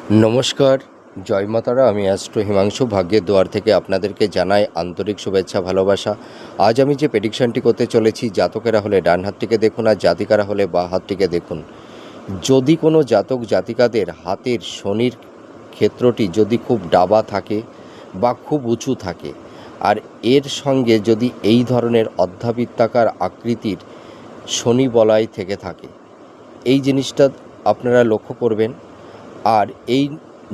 নমস্কার, জয় মাতারা। আমি অ্যাস্ট্রো হিমাংশু ভাগ্যের দুয়ার থেকে আপনাদেরকে জানাই আন্তরিক শুভেচ্ছা, ভালোবাসা। আজ আমি যে প্রেডিকশনটি করতে চলেছি, জাতকেরা হলে ডান হাতটিকে দেখুন আর জাতিকারা হলে বাঁ হাতটিকে দেখুন। যদি কোনো জাতক জাতিকাদের হাতের শনির ক্ষেত্রটি যদি খুব ডাবা থাকে বা খুব উঁচু থাকে, আর এর সঙ্গে যদি এই ধরনের অর্ধাবৃত্তাকার আকৃতির শনি বলয় থেকে থাকে, এই জিনিসটা আপনারা লক্ষ্য করবেন। আর এই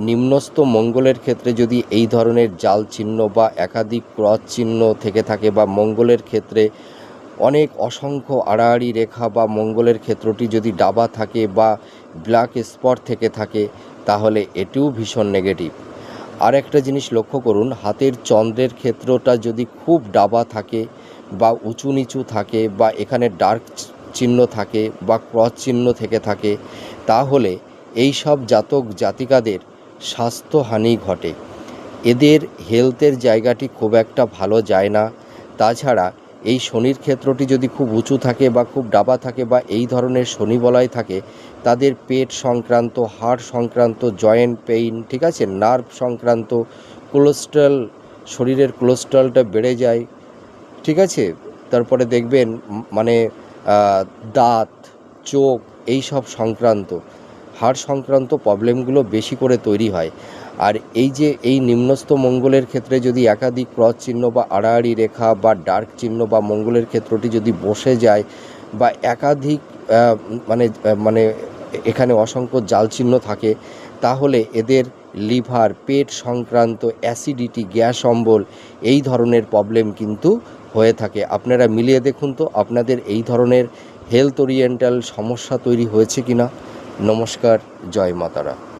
নিম্নস্থ মঙ্গলের ক্ষেত্রে যদি এই ধরনের জাল চিহ্ন বা একাধিক ক্রস চিহ্ন থেকে থাকে, বা মঙ্গলের ক্ষেত্রে অনেক অসংখ্য আড়াআড়ি রেখা বা মঙ্গলের ক্ষেত্রটি যদি ডাবা থাকে বা ব্ল্যাক স্পট থেকে থাকে, তাহলে এটিও ভীষণ নেগেটিভ। আর একটা জিনিস লক্ষ্য করুন, হাতের চন্দ্রের ক্ষেত্রটা যদি খুব ডাবা থাকে বা উঁচু নিচু থাকে বা এখানে ডার্ক চিহ্ন থাকে বা ক্রস চিহ্ন থেকে থাকে, তাহলে এই সব জাতক জাতিকাদের স্বাস্থ্যহানি ঘটে। এদের হেলথের জায়গাটি খুব একটা ভালো যায় না। তাছাড়া এই শনির ক্ষেত্রটি যদি খুব উঁচু থাকে বা খুব ডাবা থাকে বা এই ধরনের শনি বলয় থাকে, তাদের পেট সংক্রান্ত, হাড় সংক্রান্ত, জয়েন্ট পেইন, ঠিক আছে, নার্ভ সংক্রান্ত, কোলেস্ট্রল, শরীরের কোলেস্ট্রলটা বেড়ে যায়, ঠিক আছে। তারপরে দেখবেন মানে দাঁত, চোখ, এই সব সংক্রান্ত, হাড় সংক্রান্ত প্রবলেমগুলো বেশি করে তৈরি হয়। আর এই যে এই নিম্নস্থ মঙ্গলের ক্ষেত্রে যদি একাধিক ক্রস চিহ্ন বা আড়াআড়ি রেখা বা ডার্ক চিহ্ন বা মঙ্গলের ক্ষেত্রটি যদি বসে যায় বা একাধিক মানে মানে এখানে অসংখ্য জাল চিহ্ন থাকে, তাহলে এদের লিভার, পেট সংক্রান্ত, অ্যাসিডিটি, গ্যাস অম্বল, এই ধরনের প্রবলেম কিন্তু হয়ে থাকে। আপনারা মিলিয়ে দেখুন তো আপনাদের এই ধরনের হেলথ ওরিয়েন্টাল সমস্যা তৈরি হয়েছে কিনা। নমস্কার, জয় মাতারা।